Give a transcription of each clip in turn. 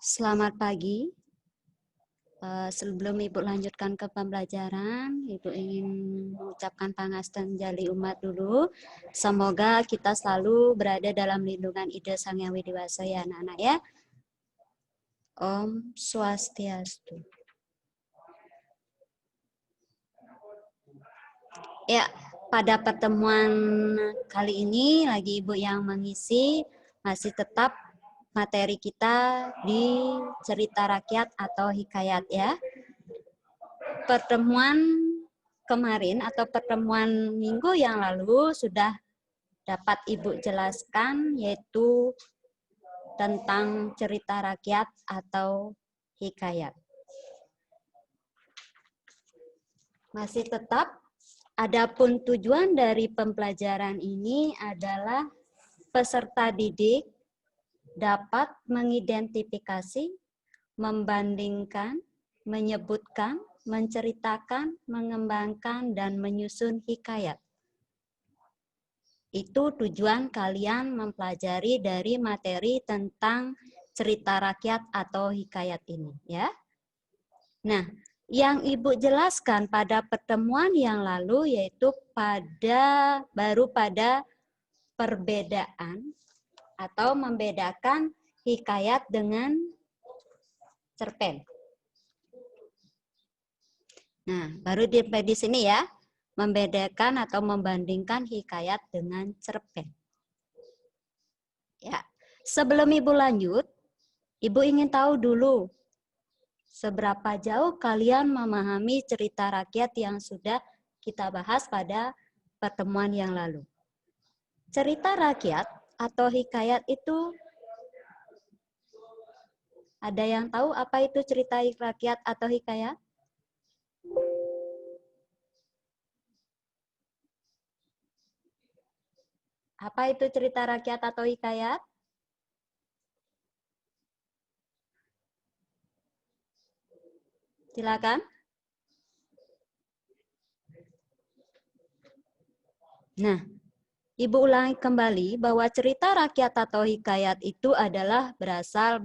Selamat pagi. Sebelum Ibu lanjutkan ke pembelajaran, Ibu ingin mengucapkan pangasten jali umat dulu. Semoga kita selalu berada dalam lindungan Ida Sang Yang Widi Wasa ya anak-anak ya. Om Swastiastu. Ya, pada pertemuan kali ini lagi Ibu yang mengisi masih tetap materi kita di cerita rakyat atau hikayat ya. Pertemuan kemarin atau pertemuan minggu yang lalu sudah dapat Ibu jelaskan yaitu tentang cerita rakyat atau hikayat. Masih tetap, adapun tujuan dari pembelajaran ini adalah peserta didik dapat mengidentifikasi, membandingkan, menyebutkan, menceritakan, mengembangkan, dan menyusun hikayat. Itu tujuan kalian mempelajari dari materi tentang cerita rakyat atau hikayat ini, ya. Nah, yang Ibu jelaskan pada pertemuan yang lalu yaitu baru pada perbedaan atau membedakan hikayat dengan cerpen. Nah, baru di sini ya, membedakan atau membandingkan hikayat dengan cerpen. Ya, sebelum Ibu lanjut, Ibu ingin tahu dulu seberapa jauh kalian memahami cerita rakyat yang sudah kita bahas pada pertemuan yang lalu. Cerita rakyat atau hikayat itu, ada yang tahu apa itu cerita rakyat atau hikayat? Apa itu cerita rakyat atau hikayat? Silakan. Nah, Ibu ulangi kembali bahwa cerita rakyat atau hikayat itu adalah berasal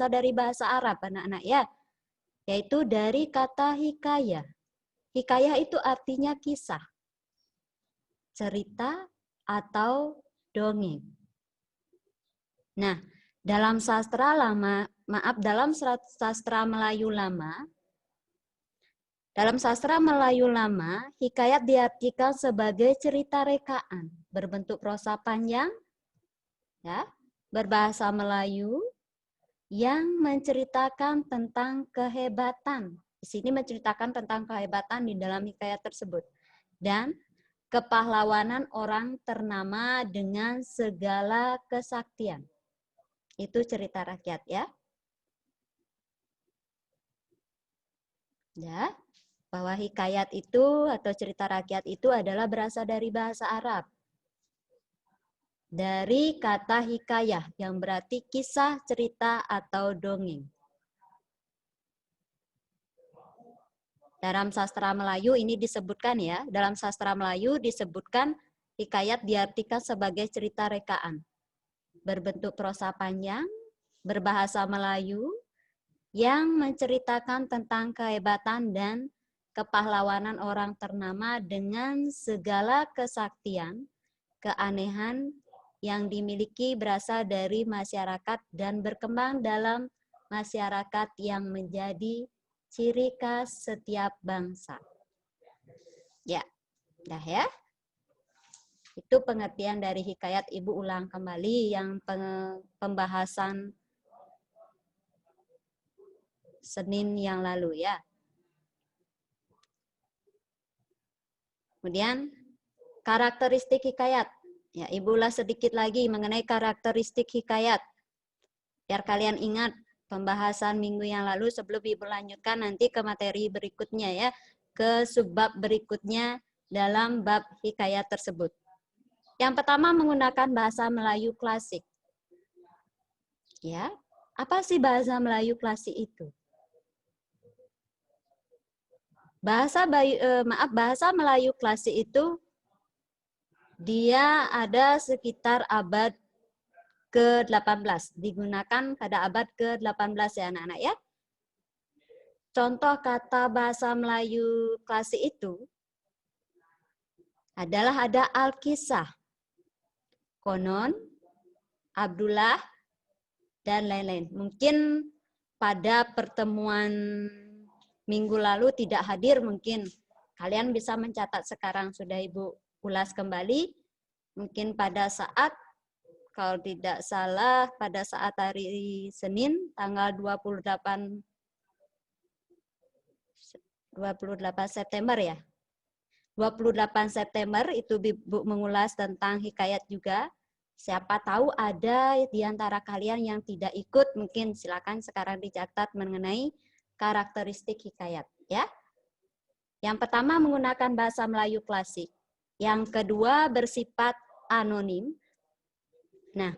dari bahasa Arab, anak-anak ya, yaitu dari kata hikayah. Hikayah itu artinya kisah, cerita atau dongeng. Nah, dalam sastra Melayu lama, hikayat diartikan sebagai cerita rekaan, berbentuk prosa panjang, ya, berbahasa Melayu, yang menceritakan tentang kehebatan. Di sini menceritakan tentang kehebatan di dalam hikayat tersebut. Dan kepahlawanan orang ternama dengan segala kesaktian. Itu cerita rakyat ya. Ya, bahwa hikayat itu atau cerita rakyat itu adalah berasal dari bahasa Arab. Dari kata hikayah yang berarti kisah, cerita, atau dongeng. Dalam sastra Melayu ini disebutkan ya, dalam sastra Melayu disebutkan hikayat diartikan sebagai cerita rekaan. Berbentuk prosa panjang, berbahasa Melayu, yang menceritakan tentang kehebatan dan kepahlawanan orang ternama dengan segala kesaktian, keanehan yang dimiliki berasal dari masyarakat dan berkembang dalam masyarakat yang menjadi ciri khas setiap bangsa. Ya, dah ya. Itu pengertian dari hikayat. Ibu ulang kembali yang pembahasan Senin yang lalu ya. Kemudian karakteristik hikayat. Ya, Ibu ulas sedikit lagi mengenai karakteristik hikayat. Biar kalian ingat pembahasan minggu yang lalu sebelum Ibu lanjutkan nanti ke materi berikutnya ya. Ke subbab berikutnya dalam bab hikayat tersebut. Yang pertama menggunakan bahasa Melayu klasik. Ya, apa sih bahasa Melayu klasik itu? Bahasa Melayu klasik itu dia ada sekitar abad ke-18. Digunakan pada abad ke-18 ya anak-anak ya. Contoh kata bahasa Melayu klasik itu adalah ada Alkisah, konon, Abdullah, dan lain-lain. Mungkin pada pertemuan minggu lalu tidak hadir, mungkin kalian bisa mencatat sekarang, sudah Ibu ulas kembali. Mungkin pada saat, kalau tidak salah, pada saat hari Senin, tanggal 28 September ya. 28 September itu Ibu mengulas tentang hikayat juga. Siapa tahu ada di antara kalian yang tidak ikut, mungkin silakan sekarang dicatat mengenai karakteristik hikayat ya. Yang pertama menggunakan bahasa Melayu klasik. Yang kedua bersifat anonim. Nah,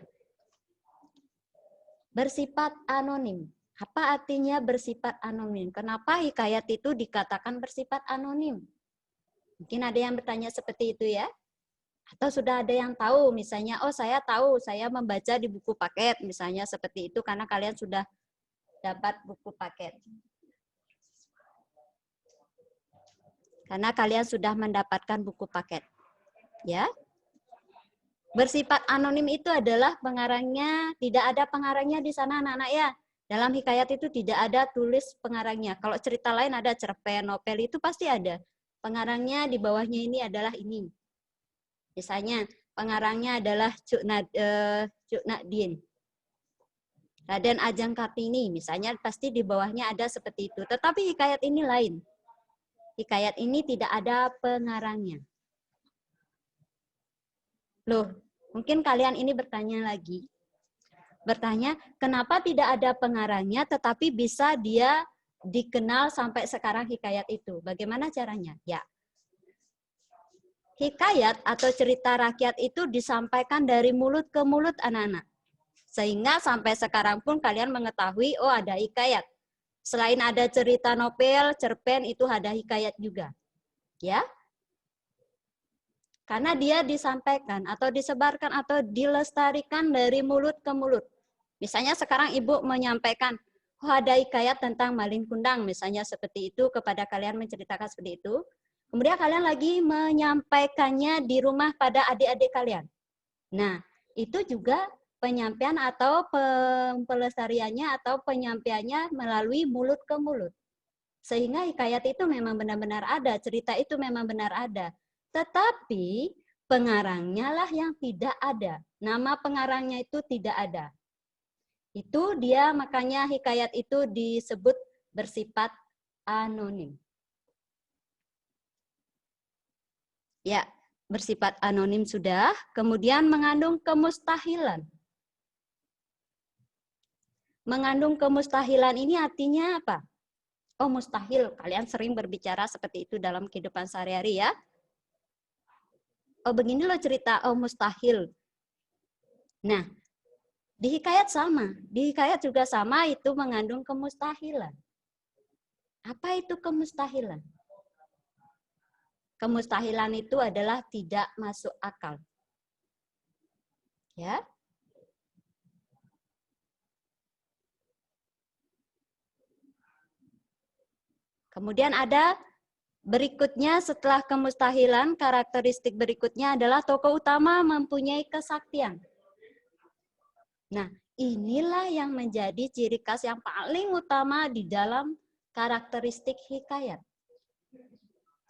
bersifat anonim. Apa artinya bersifat anonim? Kenapa hikayat itu dikatakan bersifat anonim? Mungkin ada yang bertanya seperti itu ya. Atau sudah ada yang tahu, misalnya, oh saya tahu, saya membaca di buku paket, misalnya seperti itu, karena kalian sudah dapat buku paket. Karena kalian sudah mendapatkan buku paket. Ya. Bersifat anonim itu adalah pengarangnya, tidak ada pengarangnya di sana anak-anak ya. Dalam hikayat itu tidak ada tulis pengarangnya. Kalau cerita lain ada cerpen, novel itu pasti ada. Pengarangnya di bawahnya ini adalah ini. Misalnya pengarangnya adalah Cuk Nadien, Raden Ajeng Kartini, misalnya pasti di bawahnya ada seperti itu. Tetapi hikayat ini lain. Hikayat ini tidak ada pengarangnya. Loh, mungkin kalian ini bertanya lagi. Bertanya, kenapa tidak ada pengarangnya tetapi bisa dia dikenal sampai sekarang hikayat itu? Bagaimana caranya? Ya. Hikayat atau cerita rakyat itu disampaikan dari mulut ke mulut anak-anak. Sehingga sampai sekarang pun kalian mengetahui, oh ada hikayat. Selain ada cerita novel, cerpen, itu ada hikayat juga. Ya. Karena dia disampaikan atau disebarkan atau dilestarikan dari mulut ke mulut. Misalnya sekarang Ibu menyampaikan, oh ada hikayat tentang maling kundang, misalnya seperti itu, kepada kalian menceritakan seperti itu. Kemudian kalian lagi menyampaikannya di rumah pada adik-adik kalian. Nah, itu juga penyampaian atau pelestariannya atau penyampaiannya melalui mulut ke mulut. Sehingga hikayat itu memang benar-benar ada, cerita itu memang benar ada. Tetapi pengarangnya lah yang tidak ada. Nama pengarangnya itu tidak ada. Itu dia makanya hikayat itu disebut bersifat anonim. Ya, bersifat anonim sudah, kemudian mengandung kemustahilan. Mengandung kemustahilan ini artinya apa? Oh, mustahil. Kalian sering berbicara seperti itu dalam kehidupan sehari-hari ya. Oh, begini loh cerita, oh mustahil. Nah, di hikayat sama. Di hikayat juga sama, itu mengandung kemustahilan. Apa itu kemustahilan? Kemustahilan itu adalah tidak masuk akal. Ya. Kemudian ada berikutnya setelah kemustahilan, karakteristik berikutnya adalah tokoh utama mempunyai kesaktian. Nah, inilah yang menjadi ciri khas yang paling utama di dalam karakteristik hikayat.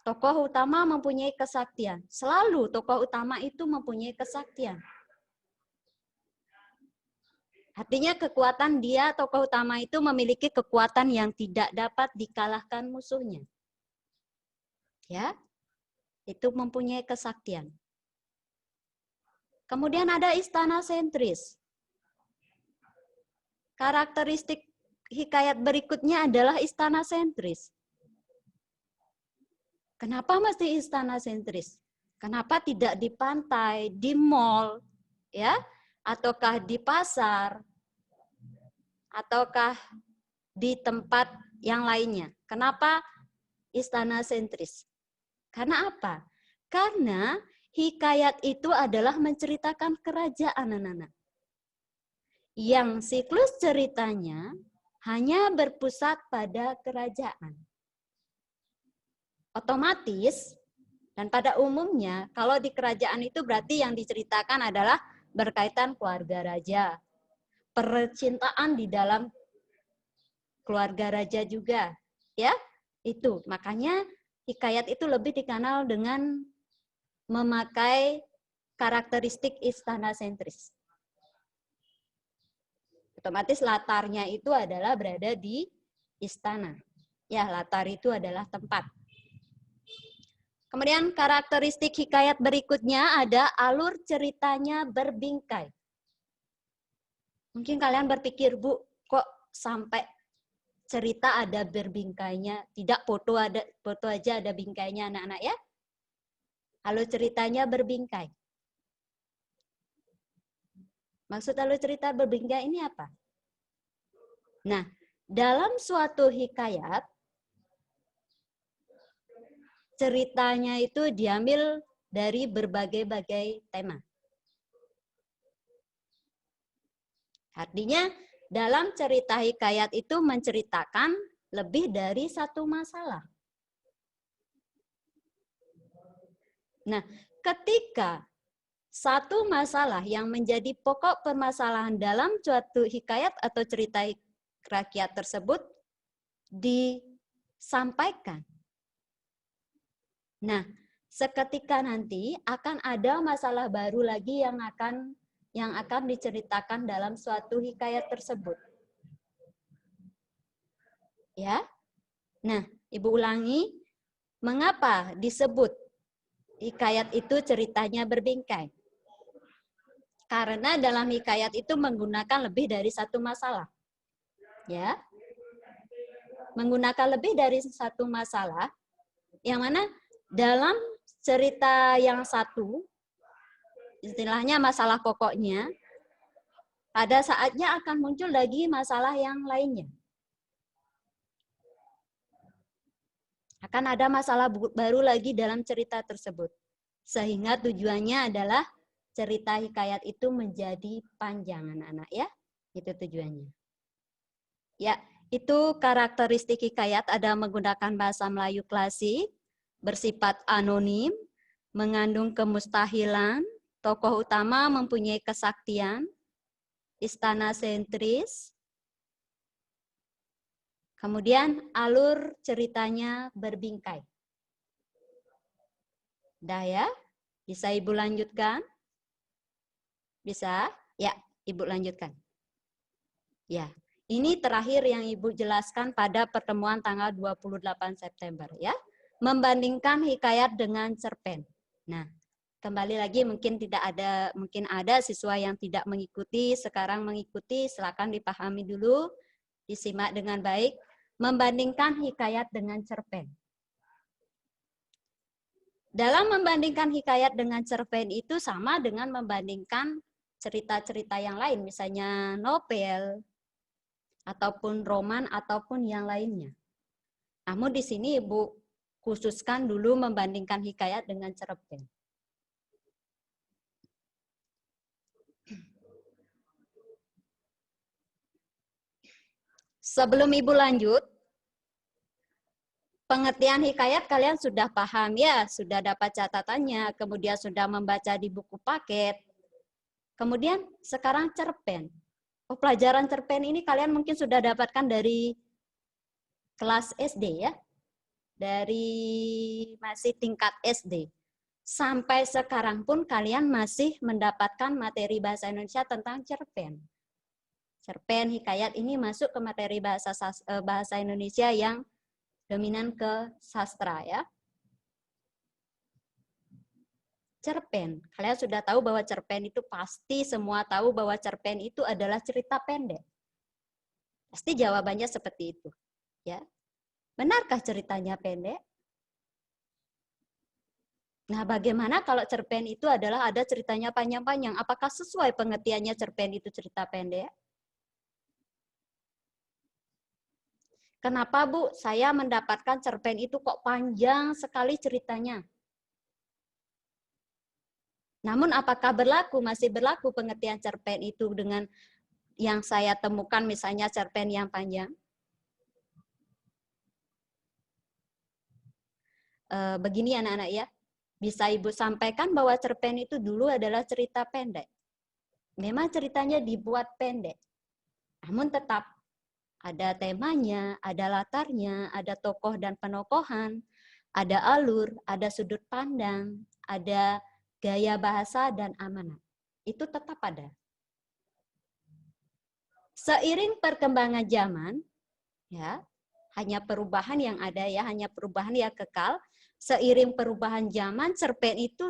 Tokoh utama mempunyai kesaktian. Selalu tokoh utama itu mempunyai kesaktian. Artinya kekuatan dia, tokoh utama itu memiliki kekuatan yang tidak dapat dikalahkan musuhnya. Ya, itu mempunyai kesaktian. Kemudian ada istana sentris. Karakteristik hikayat berikutnya adalah istana sentris. Kenapa mesti istana sentris? Kenapa tidak di pantai, di mall, ya, ataukah di pasar, ataukah di tempat yang lainnya? Kenapa istana sentris? Karena apa? Karena hikayat itu adalah menceritakan kerajaan anak-anak. yang siklus ceritanya hanya berpusat pada kerajaan. Otomatis, dan pada umumnya, kalau di kerajaan itu berarti yang diceritakan adalah berkaitan keluarga raja. Percintaan di dalam keluarga raja juga. Ya, itu. Makanya hikayat itu lebih dikenal dengan memakai karakteristik istana sentris. Otomatis latarnya itu adalah berada di istana. Ya, latar itu adalah tempat. Kemudian karakteristik hikayat berikutnya ada alur ceritanya berbingkai. Mungkin kalian berpikir, Bu, kok sampai cerita ada berbingkainya? Tidak foto aja ada bingkainya anak-anak ya? Alur ceritanya berbingkai. Maksud alur cerita berbingkai ini apa? Nah, dalam suatu hikayat, ceritanya itu diambil dari berbagai-bagai tema. Artinya, dalam cerita hikayat itu menceritakan lebih dari satu masalah. Nah, ketika satu masalah yang menjadi pokok permasalahan dalam suatu hikayat atau cerita rakyat tersebut disampaikan. Nah, seketika nanti akan ada masalah baru lagi yang akan diceritakan dalam suatu hikayat tersebut. Ya. Nah, Ibu ulangi, mengapa disebut hikayat itu ceritanya berbingkai? Karena dalam hikayat itu menggunakan lebih dari satu masalah. Ya. Menggunakan lebih dari satu masalah, yang mana dalam cerita yang satu, istilahnya masalah pokoknya, pada saatnya akan muncul lagi masalah yang lainnya. Akan ada masalah baru lagi dalam cerita tersebut. Sehingga tujuannya adalah cerita hikayat itu menjadi panjang anak-anak ya. Itu tujuannya. Ya, itu karakteristik hikayat ada menggunakan bahasa Melayu klasik, bersifat anonim, mengandung kemustahilan, tokoh utama mempunyai kesaktian, istana sentris, kemudian alur ceritanya berbingkai. Dah ya? Bisa Ibu lanjutkan? Bisa? Ya, Ibu lanjutkan. Ya, ini terakhir yang Ibu jelaskan pada pertemuan tanggal 28 September ya. Membandingkan hikayat dengan cerpen. Nah, kembali lagi mungkin ada siswa yang tidak mengikuti, sekarang mengikuti, silakan dipahami dulu, disimak dengan baik. Membandingkan hikayat dengan cerpen. Dalam membandingkan hikayat dengan cerpen itu sama dengan membandingkan cerita-cerita yang lain, misalnya novel, ataupun roman, ataupun yang lainnya. Namun di sini Ibu khususkan dulu membandingkan hikayat dengan cerpen. Sebelum Ibu lanjut, pengertian hikayat kalian sudah paham ya, sudah dapat catatannya, kemudian sudah membaca di buku paket. Kemudian sekarang cerpen. Oh, pelajaran cerpen ini kalian mungkin sudah dapatkan dari kelas SD ya. Dari masih tingkat SD. Sampai sekarang pun kalian masih mendapatkan materi bahasa Indonesia tentang cerpen. Cerpen, hikayat ini masuk ke materi bahasa Indonesia yang dominan ke sastra ya. Cerpen, kalian sudah tahu bahwa cerpen itu pasti semua tahu bahwa cerpen itu adalah cerita pendek. Pasti jawabannya seperti itu, ya. Benarkah ceritanya pendek? Nah, bagaimana kalau cerpen itu adalah ada ceritanya panjang-panjang? Apakah sesuai pengertiannya cerpen itu cerita pendek? Kenapa, Bu? Saya mendapatkan cerpen itu kok panjang sekali ceritanya. Namun apakah masih berlaku pengertian cerpen itu dengan yang saya temukan misalnya cerpen yang panjang. Begini anak-anak ya, bisa Ibu sampaikan bahwa cerpen itu dulu adalah cerita pendek. Memang ceritanya dibuat pendek, namun tetap ada temanya, ada latarnya, ada tokoh dan penokohan, ada alur, ada sudut pandang, ada gaya bahasa dan amanat. Itu tetap ada. Seiring perkembangan zaman, ya, hanya perubahan yang ada ya, hanya perubahan yang kekal. Seiring perubahan zaman, cerpen itu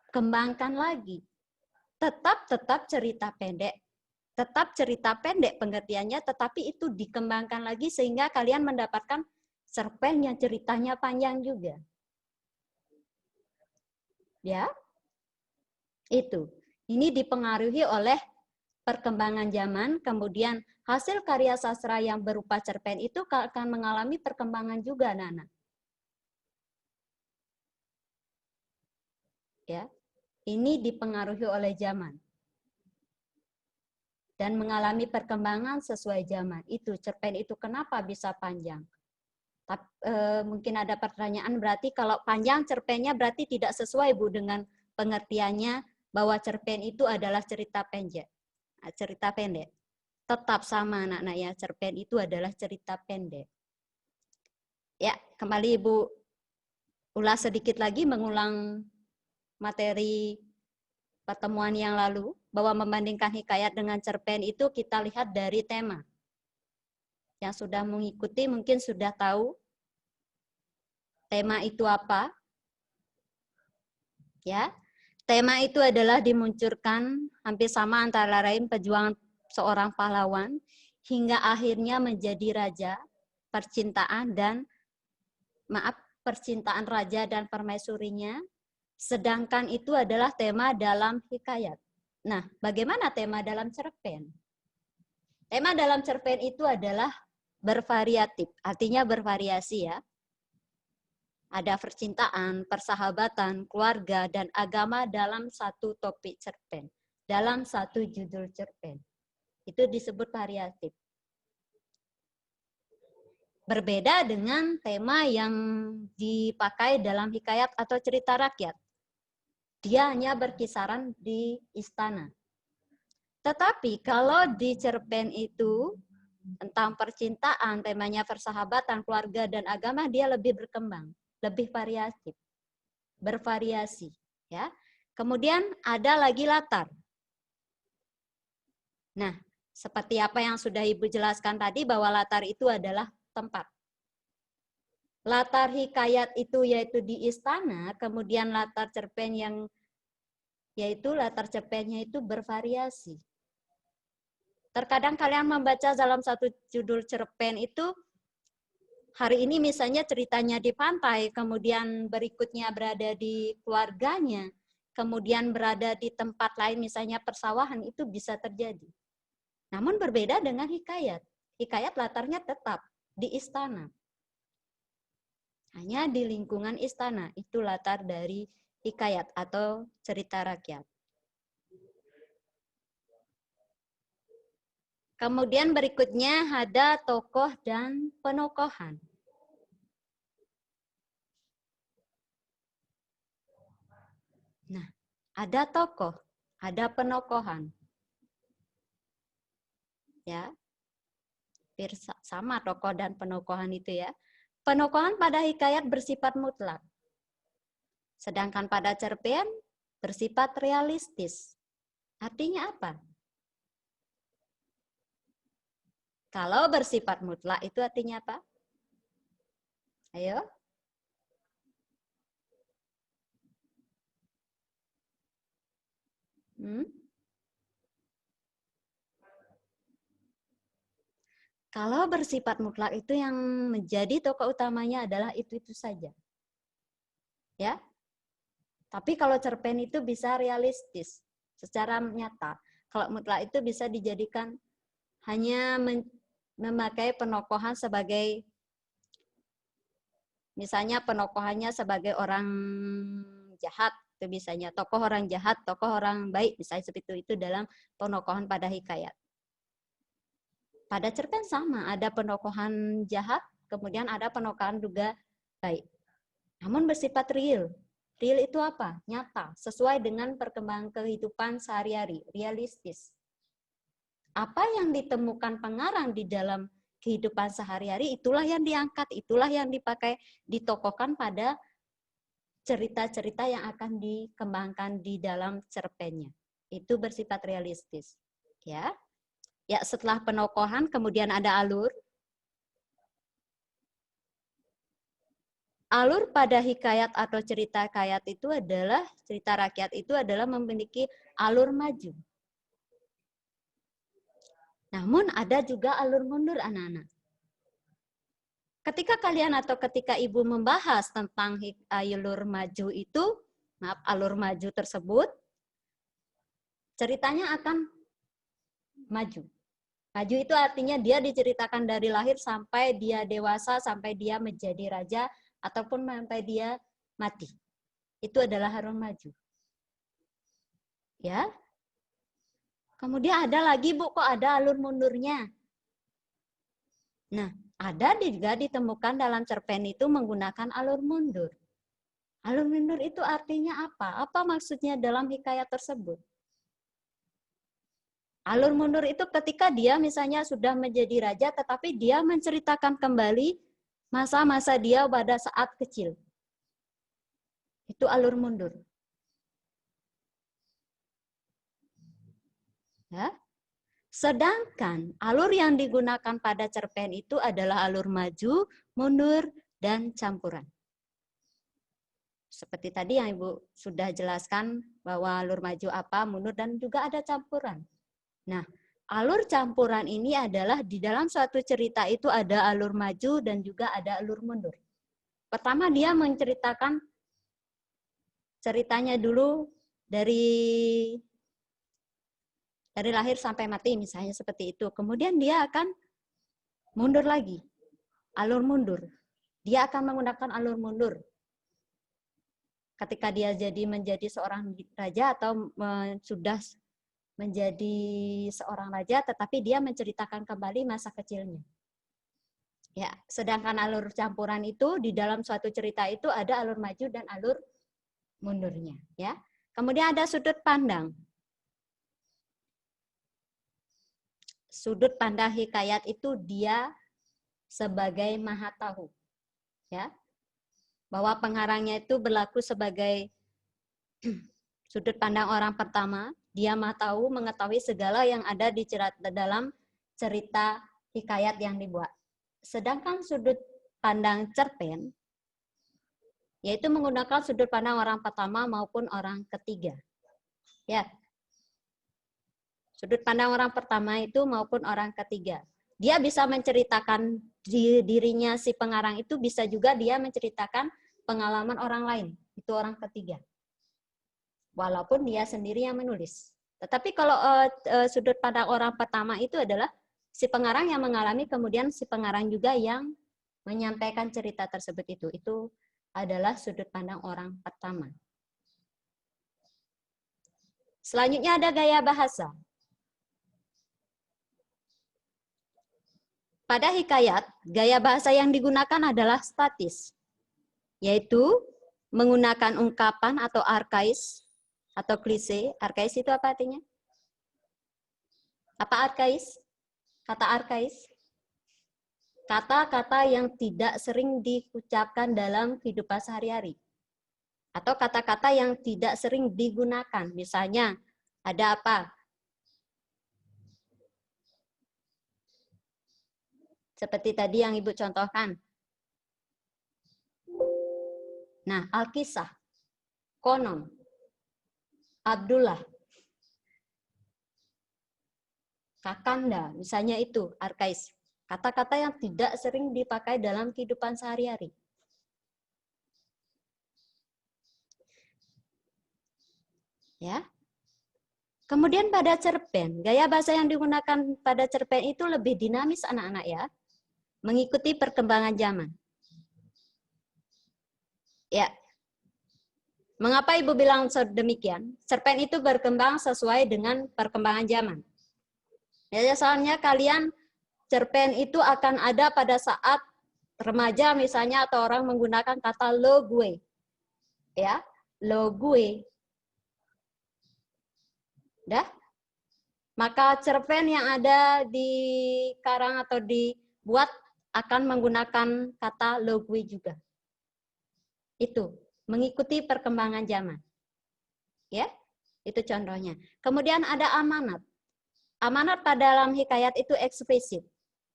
dikembangkan lagi. Tetap cerita pendek. Tetap cerita pendek pengertiannya, tetapi itu dikembangkan lagi sehingga kalian mendapatkan cerpen yang ceritanya panjang juga. Ya, itu. Ini dipengaruhi oleh perkembangan zaman, kemudian hasil karya sastra yang berupa cerpen itu akan mengalami perkembangan juga, anak-anak. Ya, ini dipengaruhi oleh zaman dan mengalami perkembangan sesuai zaman. Itu cerpen itu kenapa bisa panjang? Mungkin ada pertanyaan, berarti kalau panjang cerpennya berarti tidak sesuai Bu dengan pengertiannya bahwa cerpen itu adalah cerita pendek. Cerita pendek. Tetap sama anak-anak ya, cerpen itu adalah cerita pendek. Ya, kembali Ibu ulas sedikit lagi, mengulang materi pertemuan yang lalu, bahwa membandingkan hikayat dengan cerpen itu kita lihat dari tema. Yang sudah mengikuti mungkin sudah tahu tema itu apa. Ya, tema itu adalah dimunculkan hampir sama antara lain perjuangan seorang pahlawan hingga akhirnya menjadi raja, percintaan raja dan permaisurinya. Sedangkan itu adalah tema dalam hikayat. Nah, bagaimana tema dalam cerpen? Tema dalam cerpen itu adalah bervariatif, artinya bervariasi ya. Ada percintaan, persahabatan, keluarga, dan agama dalam satu topik cerpen, dalam satu judul cerpen. Itu disebut variatif. Berbeda dengan tema yang dipakai dalam hikayat atau cerita rakyat. Dia hanya berkisaran di istana. Tetapi kalau di cerpen itu tentang percintaan, temanya persahabatan, keluarga, dan agama, dia lebih berkembang, lebih variatif, bervariasi. Ya. Kemudian ada lagi latar. Nah, seperti apa yang sudah Ibu jelaskan tadi, bahwa latar itu adalah tempat. Latar hikayat itu yaitu di istana, kemudian latar cerpen yang yaitu latar cerpennya itu bervariasi. Terkadang kalian membaca dalam satu judul cerpen itu, hari ini misalnya ceritanya di pantai, kemudian berikutnya berada di keluarganya, kemudian berada di tempat lain misalnya persawahan, itu bisa terjadi. Namun berbeda dengan hikayat. Hikayat latarnya tetap di istana. Hanya di lingkungan istana, itu latar dari hikayat atau cerita rakyat. Kemudian berikutnya ada tokoh dan penokohan. Nah, ada tokoh, ada penokohan. Ya, sama tokoh dan penokohan itu ya. Penokohan pada hikayat bersifat mutlak. Sedangkan pada cerpen bersifat realistis. Artinya apa? Kalau bersifat mutlak itu artinya apa? Ayo. Kalau bersifat mutlak itu yang menjadi tokoh utamanya adalah itu saja. Ya. Tapi kalau cerpen itu bisa realistis secara nyata. Kalau mutlak itu bisa dijadikan hanya memakai penokohan sebagai, misalnya penokohannya sebagai orang jahat, itu misalnya tokoh orang jahat, tokoh orang baik, misalnya seperti itu dalam penokohan pada hikayat. Pada cerpen sama, ada penokohan jahat, kemudian ada penokohan juga baik. Namun bersifat real. Real itu apa? Nyata, sesuai dengan perkembangan kehidupan sehari-hari, realistis. Apa yang ditemukan pengarang di dalam kehidupan sehari-hari, itulah yang diangkat, itulah yang dipakai, ditokohkan pada cerita-cerita yang akan dikembangkan di dalam cerpennya. Itu bersifat realistis. Ya, setelah penokohan kemudian ada alur. Alur pada hikayat atau cerita hikayat itu adalah, cerita rakyat itu adalah memiliki alur maju. Namun ada juga alur mundur anak-anak. Ketika kalian atau ketika ibu membahas tentang alur maju itu, alur maju tersebut, ceritanya akan maju. Maju itu artinya dia diceritakan dari lahir sampai dia dewasa, sampai dia menjadi raja, ataupun sampai dia mati. Itu adalah alur maju. Ya. Kemudian ada lagi, Bu, kok ada alur mundurnya? Nah, ada juga ditemukan dalam cerpen itu menggunakan alur mundur. Alur mundur itu artinya apa? Apa maksudnya dalam hikayat tersebut? Alur mundur itu ketika dia misalnya sudah menjadi raja, tetapi dia menceritakan kembali masa-masa dia pada saat kecil. Itu alur mundur. Ya. Sedangkan alur yang digunakan pada cerpen itu adalah alur maju, mundur, dan campuran. Seperti tadi yang Ibu sudah jelaskan bahwa alur maju apa, mundur, dan juga ada campuran. Nah, alur campuran ini adalah di dalam suatu cerita itu ada alur maju dan juga ada alur mundur. Pertama dia menceritakan ceritanya dulu dari lahir sampai mati misalnya seperti itu. Kemudian dia akan mundur lagi, alur mundur. Dia akan menggunakan alur mundur. Ketika dia menjadi seorang raja atau sudah menjadi seorang raja, tetapi dia menceritakan kembali masa kecilnya. Ya, sedangkan alur campuran itu di dalam suatu cerita itu ada alur maju dan alur mundurnya. Ya, kemudian ada sudut pandang. Sudut pandang hikayat itu dia sebagai maha tahu, ya, bahwa pengarangnya itu berlaku sebagai sudut pandang orang pertama. Dia maha tahu, mengetahui segala yang ada di dalam cerita hikayat yang dibuat. Sedangkan sudut pandang cerpen, yaitu menggunakan sudut pandang orang pertama maupun orang ketiga. Ya, sudut pandang orang pertama itu maupun orang ketiga. Dia bisa menceritakan dirinya si pengarang itu, bisa juga dia menceritakan pengalaman orang lain, itu orang ketiga. Walaupun dia sendiri yang menulis. Tetapi kalau sudut pandang orang pertama itu adalah si pengarang yang mengalami, kemudian si pengarang juga yang menyampaikan cerita tersebut itu. Itu adalah sudut pandang orang pertama. Selanjutnya ada gaya bahasa. Pada hikayat, gaya bahasa yang digunakan adalah statis, yaitu menggunakan ungkapan atau arkais atau klise. Arkais itu apa artinya? Apa arkais? Kata arkais? Kata-kata yang tidak sering diucapkan dalam kehidupan sehari-hari. Atau kata-kata yang tidak sering digunakan. Misalnya, ada apa? Seperti tadi yang Ibu contohkan. Nah, Alkisah, konon, Abdullah, Kakanda, misalnya itu arkais. Kata-kata yang tidak sering dipakai dalam kehidupan sehari-hari. Ya. Kemudian pada cerpen, gaya bahasa yang digunakan pada cerpen itu lebih dinamis anak-anak ya, mengikuti perkembangan zaman. Ya. Mengapa Ibu bilang demikian? Cerpen itu berkembang sesuai dengan perkembangan zaman. Ya, soalnya kalian cerpen itu akan ada pada saat remaja misalnya, atau orang menggunakan kata lo gue. Ya, lo gue. Dah? Maka cerpen yang ada di karang atau dibuat akan menggunakan kata lo gue juga. Itu mengikuti perkembangan zaman. Ya, itu contohnya. Kemudian ada amanat. Amanat pada dalam hikayat itu eksplisit.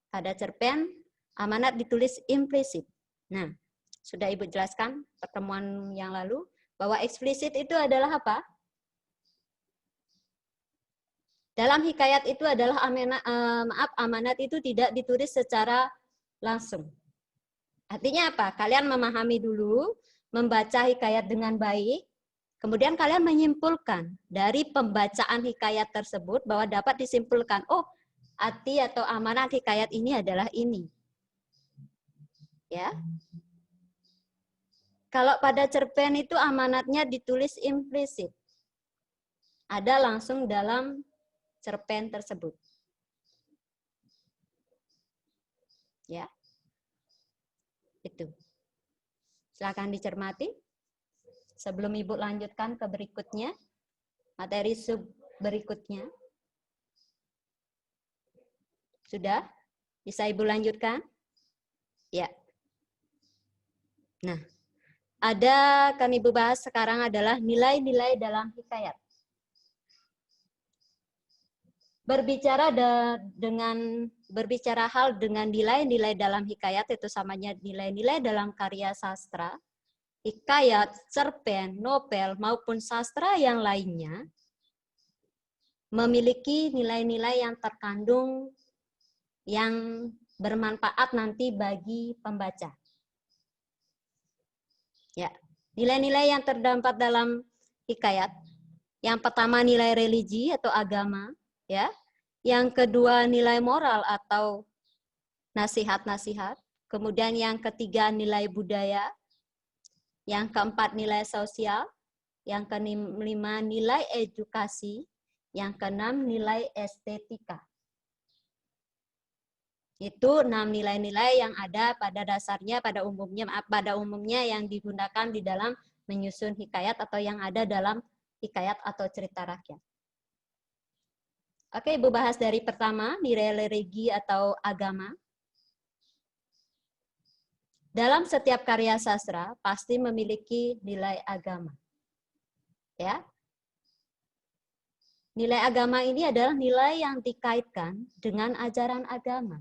Pada cerpen, amanat ditulis implisit. Nah, sudah Ibu jelaskan pertemuan yang lalu bahwa eksplisit itu adalah apa? Dalam hikayat itu adalah amanat itu tidak ditulis secara langsung. Artinya apa? Kalian memahami dulu, membaca hikayat dengan baik, kemudian kalian menyimpulkan dari pembacaan hikayat tersebut bahwa dapat disimpulkan, oh, arti atau amanat hikayat ini adalah ini. Ya. Kalau pada cerpen itu amanatnya ditulis implisit. Ada langsung dalam cerpen tersebut. Ya. Itu. Silakan dicermati. Sebelum Ibu lanjutkan ke berikutnya, materi sub berikutnya. Sudah? Bisa Ibu lanjutkan? Ya. Nah, ada kan Ibu bahas sekarang adalah nilai-nilai dalam hikayat. Berbicara hal dengan nilai-nilai dalam hikayat itu samanya nilai-nilai dalam karya sastra, hikayat, cerpen, novel maupun sastra yang lainnya memiliki nilai-nilai yang terkandung yang bermanfaat nanti bagi pembaca. Ya, nilai-nilai yang terdapat dalam hikayat. Yang pertama nilai religi atau agama, ya. Yang kedua nilai moral atau nasihat-nasihat. Kemudian yang ketiga nilai budaya. Yang keempat nilai sosial. Yang kelima nilai edukasi. Yang keenam nilai estetika. Itu 6 nilai-nilai yang ada pada dasarnya, pada umumnya yang digunakan di dalam menyusun hikayat atau yang ada dalam hikayat atau cerita rakyat. Oke, Ibu bahas dari pertama, nilai religi atau agama. Dalam setiap karya sastra pasti memiliki nilai agama. Ya. Nilai agama ini adalah nilai yang dikaitkan dengan ajaran agama.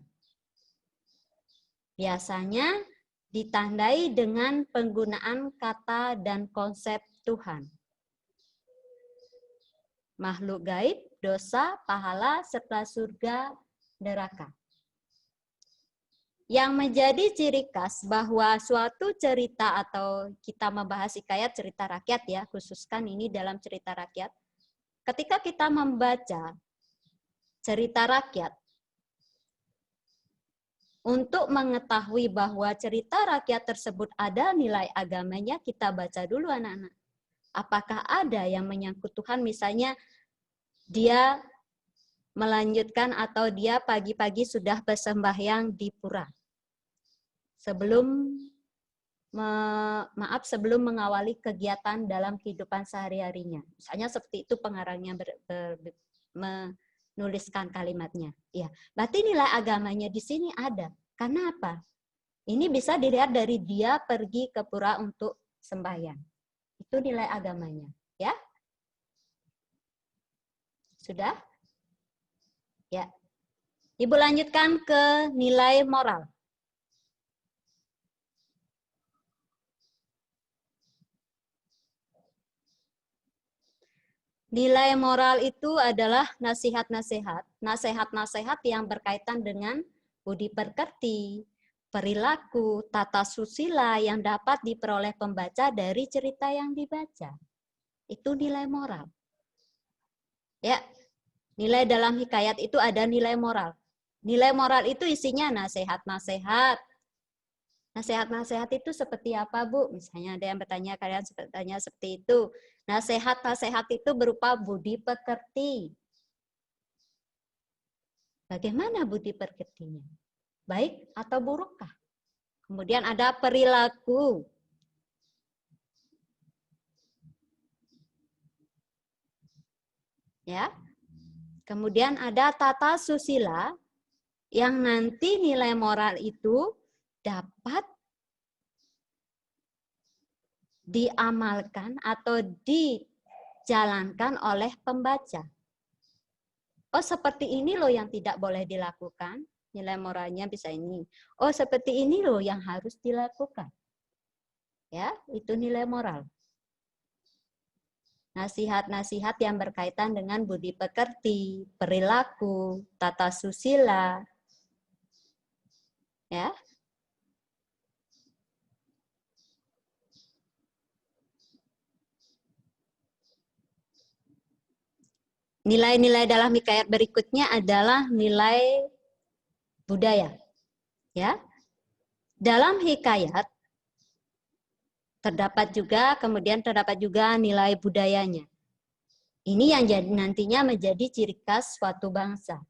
Biasanya ditandai dengan penggunaan kata dan konsep Tuhan. Makhluk gaib, dosa, pahala, serta surga, neraka. Yang menjadi ciri khas bahwa suatu cerita atau kita membahas hikayat cerita rakyat ya, khususkan ini dalam cerita rakyat. Ketika kita membaca cerita rakyat, untuk mengetahui bahwa cerita rakyat tersebut ada nilai agamanya, kita baca dulu anak-anak. Apakah ada yang menyangkut Tuhan, misalnya dia melanjutkan atau dia pagi-pagi sudah bersembahyang di pura. Sebelum mengawali kegiatan dalam kehidupan sehari-harinya. Misalnya seperti itu pengarangnya menuliskan kalimatnya. Ya, berarti nilai agamanya di sini ada. Karena apa? Ini bisa dilihat dari dia pergi ke pura untuk sembahyang. Itu nilai agamanya, ya. Sudah? Ya. Ibu lanjutkan ke nilai moral. Nilai moral itu adalah nasihat-nasihat yang berkaitan dengan budi pekerti, perilaku, tata susila yang dapat diperoleh pembaca dari cerita yang dibaca. Itu nilai moral. Ya, nilai dalam hikayat itu ada nilai moral. Nilai moral itu isinya nasihat-nasihat Nasihat-nasihat itu seperti apa, Bu? Misalnya ada yang bertanya, kalian bertanya seperti itu. Nasihat-nasihat itu berupa budi pekerti. Bagaimana budi pekertinya? Baik atau burukkah? Kemudian ada perilaku. Ya. Kemudian ada tata susila yang nanti nilai moral itu dapat diamalkan atau dijalankan oleh pembaca. Oh, seperti ini loh yang tidak boleh dilakukan. Nilai moralnya bisa ini. Oh, seperti ini loh yang harus dilakukan. Ya, itu nilai moral. Nasihat-nasihat yang berkaitan dengan budi pekerti, perilaku, tata susila. Ya. Nilai-nilai dalam hikayat berikutnya adalah nilai budaya. Ya. Dalam hikayat terdapat juga nilai budayanya. Ini yang nantinya menjadi ciri khas suatu bangsa.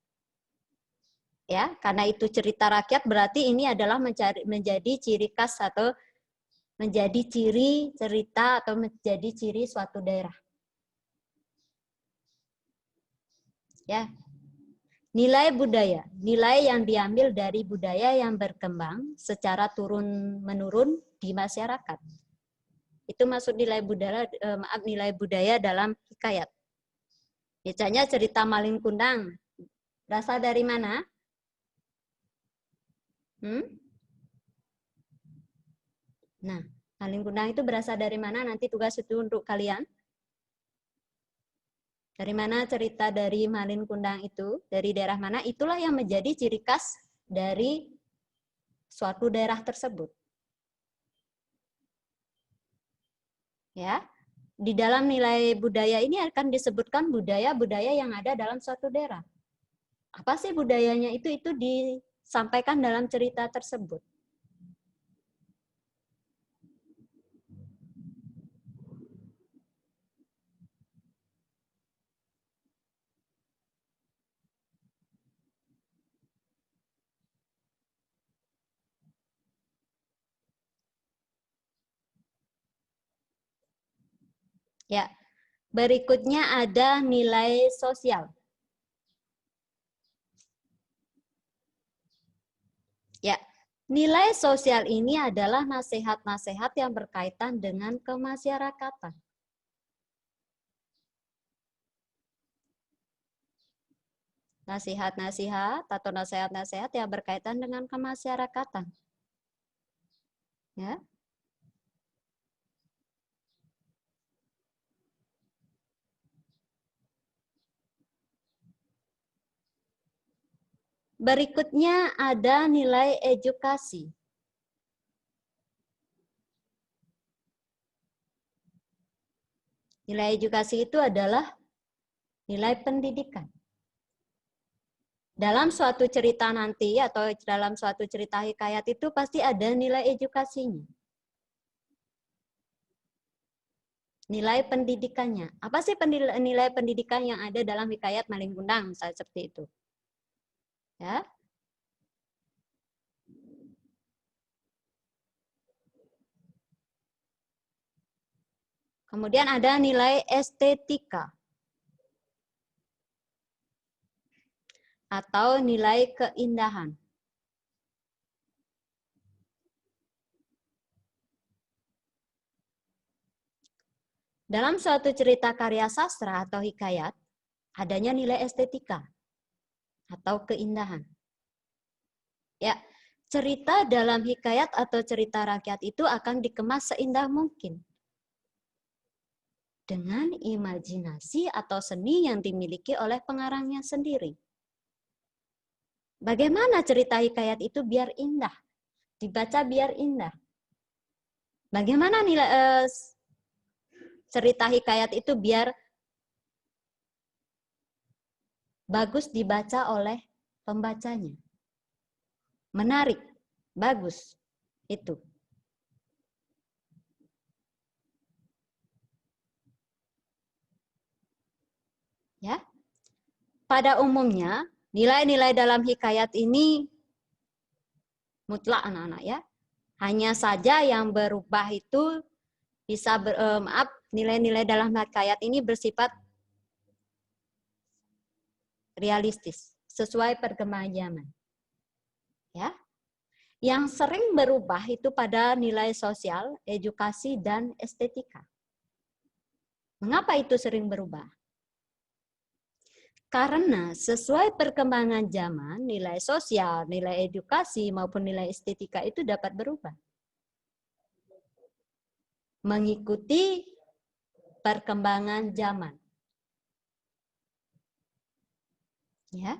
Ya, karena itu cerita rakyat berarti ini adalah menjadi ciri khas atau menjadi ciri cerita atau menjadi ciri suatu daerah. Ya. Nilai budaya, nilai yang diambil dari budaya yang berkembang secara turun-menurun di masyarakat. Itu maksud nilai budaya dalam hikayat. Misalnya cerita Malin Kundang, berasal dari mana? Nah, Malin Kundang itu berasal dari mana? Nanti tugas itu untuk kalian. Dari mana cerita dari Malin Kundang itu? Dari daerah mana? Itulah yang menjadi ciri khas dari suatu daerah tersebut. Ya, di dalam nilai budaya ini akan disebutkan budaya-budaya yang ada dalam suatu daerah. Apa sih budayanya itu disampaikan dalam cerita tersebut. Ya, berikutnya ada nilai sosial. Ya, nilai sosial ini adalah nasihat-nasihat yang berkaitan dengan kemasyarakatan. Nasihat-nasihat atau nasihat-nasihat yang berkaitan dengan kemasyarakatan. Ya. Berikutnya ada nilai edukasi. Nilai edukasi itu adalah nilai pendidikan. Dalam suatu cerita nanti atau dalam suatu cerita hikayat itu pasti ada nilai edukasinya. Nilai pendidikannya. Apa sih nilai pendidikan yang ada dalam hikayat Malin Kundang misalnya seperti itu? Ya. Kemudian ada nilai estetika atau nilai keindahan. Dalam suatu cerita karya sastra atau hikayat, adanya nilai estetika atau keindahan. Ya, cerita dalam hikayat atau cerita rakyat itu akan dikemas seindah mungkin. Dengan imajinasi atau seni yang dimiliki oleh pengarangnya sendiri. Bagaimana cerita hikayat itu biar indah? Dibaca biar indah. Bagaimana nilai cerita hikayat itu biar bagus dibaca oleh pembacanya? Menarik, bagus. Itu. Ya. Pada umumnya, nilai-nilai dalam hikayat ini mutlak anak-anak ya. Hanya saja yang berubah itu bisa nilai-nilai dalam hikayat ini bersifat realistis, sesuai perkembangan zaman. Ya. Yang sering berubah itu pada nilai sosial, edukasi, dan estetika. Mengapa itu sering berubah? Karena sesuai perkembangan zaman, nilai sosial, nilai edukasi, maupun nilai estetika itu dapat berubah. Mengikuti perkembangan zaman. Ya.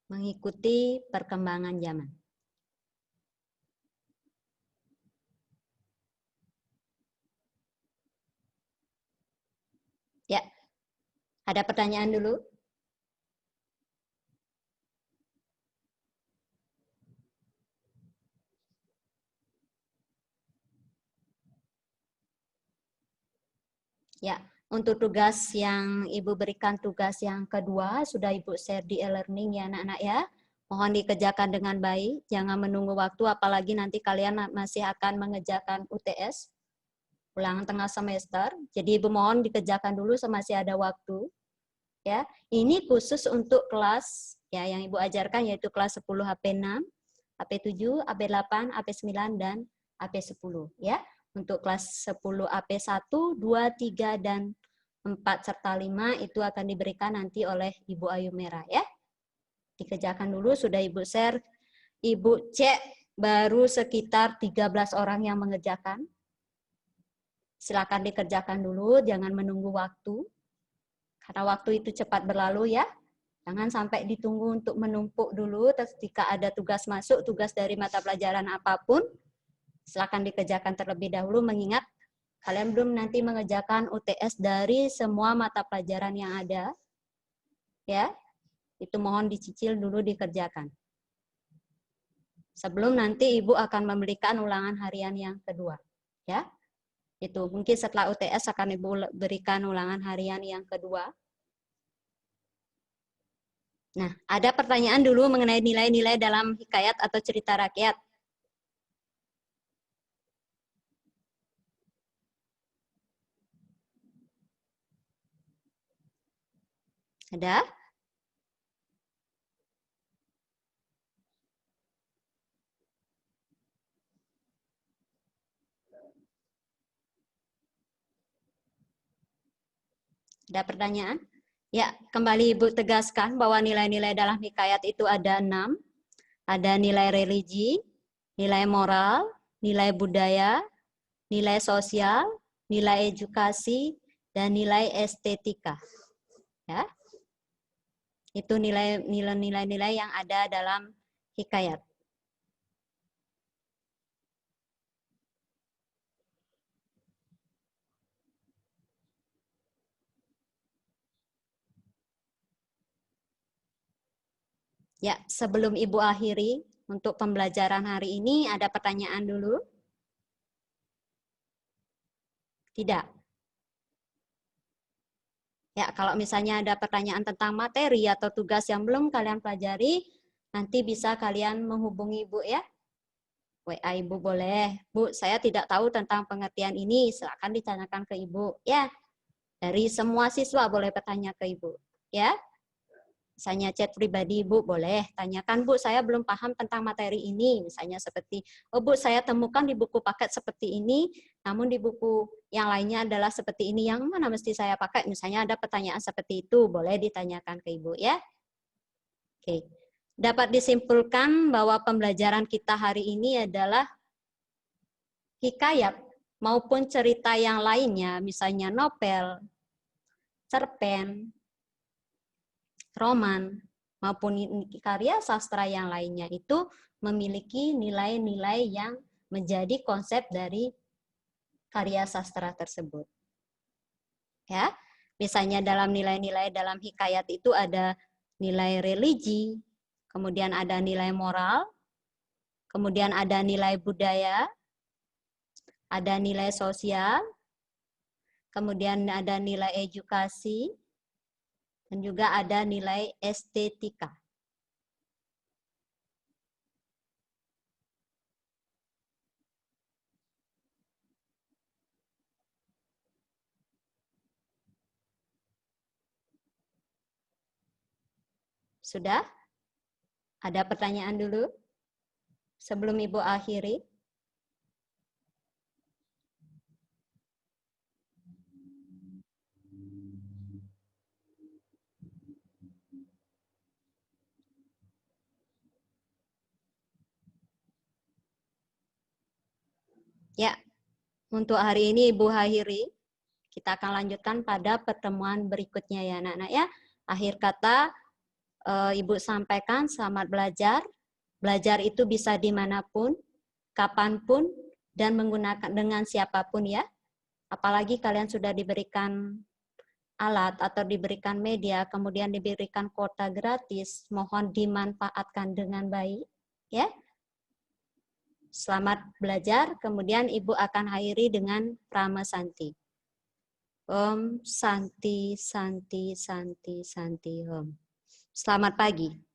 Mengikuti perkembangan zaman. Ya. Ada pertanyaan dulu? Ya, untuk tugas yang Ibu berikan, tugas yang kedua, sudah Ibu share di e-learning ya anak-anak ya. Mohon dikerjakan dengan baik, jangan menunggu waktu, apalagi nanti kalian masih akan mengerjakan UTS, ulangan tengah semester. Jadi Ibu mohon dikerjakan dulu masih ada waktu. Ya, ini khusus untuk kelas ya yang Ibu ajarkan yaitu kelas 10 HP6, HP7, AP8, AP9 dan AP10 ya. Untuk kelas 10 AP1, 2, 3 dan 4 serta 5 itu akan diberikan nanti oleh Ibu Ayu Merah ya. Dikerjakan dulu, sudah Ibu share. Ibu cek baru sekitar 13 orang yang mengerjakan. Silakan dikerjakan dulu, jangan menunggu waktu. Karena waktu itu cepat berlalu ya. Jangan sampai ditunggu untuk menumpuk dulu. Ketika ada tugas masuk, tugas dari mata pelajaran apapun, silakan dikerjakan terlebih dahulu, mengingat kalian belum nanti mengerjakan UTS dari semua mata pelajaran yang ada. Ya, itu mohon dicicil dulu dikerjakan. Sebelum nanti Ibu akan memberikan ulangan harian yang kedua. Ya, itu mungkin setelah UTS akan Ibu berikan ulangan harian yang kedua. Nah, ada pertanyaan dulu mengenai nilai-nilai dalam hikayat atau cerita rakyat. Ada? Ada pertanyaan? Ya, kembali Ibu tegaskan bahwa nilai-nilai dalam hikayat itu ada 6. Ada nilai religi, nilai moral, nilai budaya, nilai sosial, nilai edukasi, dan nilai estetika. Ya. Itu nilai-nilai yang ada dalam hikayat. Ya, sebelum Ibu akhiri untuk pembelajaran hari ini, ada pertanyaan dulu? Tidak. Ya, kalau misalnya ada pertanyaan tentang materi atau tugas yang belum kalian pelajari, nanti bisa kalian menghubungi Ibu ya. WA Ibu boleh. Bu, saya tidak tahu tentang pengertian ini, silakan ditanyakan ke Ibu. Ya, dari semua siswa boleh bertanya ke Ibu. Ya. Misalnya chat pribadi, Bu, boleh tanyakan, Bu, saya belum paham tentang materi ini. Misalnya seperti, oh Bu, saya temukan di buku paket seperti ini, namun di buku yang lainnya adalah seperti ini, yang mana mesti saya pakai? Misalnya ada pertanyaan seperti itu, boleh ditanyakan ke Ibu ya. Oke. Dapat disimpulkan bahwa pembelajaran kita hari ini adalah hikayat maupun cerita yang lainnya, misalnya novel, cerpen, roman, maupun karya sastra yang lainnya itu memiliki nilai-nilai yang menjadi konsep dari karya sastra tersebut. Ya, Misalnya dalam nilai-nilai dalam hikayat itu ada nilai religi, kemudian ada nilai moral, kemudian ada nilai budaya, ada nilai sosial, kemudian ada nilai edukasi, dan juga ada nilai estetika. Sudah? Ada pertanyaan dulu sebelum Ibu akhiri? Ya, untuk hari ini Ibu akhiri. Kita akan lanjutkan pada pertemuan berikutnya ya anak-anak ya. Akhir kata Ibu sampaikan selamat belajar. Belajar itu bisa dimanapun, kapanpun, dan menggunakan dengan siapapun ya. Apalagi kalian sudah diberikan alat atau diberikan media, kemudian diberikan kuota gratis, mohon dimanfaatkan dengan baik ya. Selamat belajar, kemudian Ibu akan akhiri dengan Prama Santi. Om Santi, Santi, Santi, Santi, Om. Selamat pagi.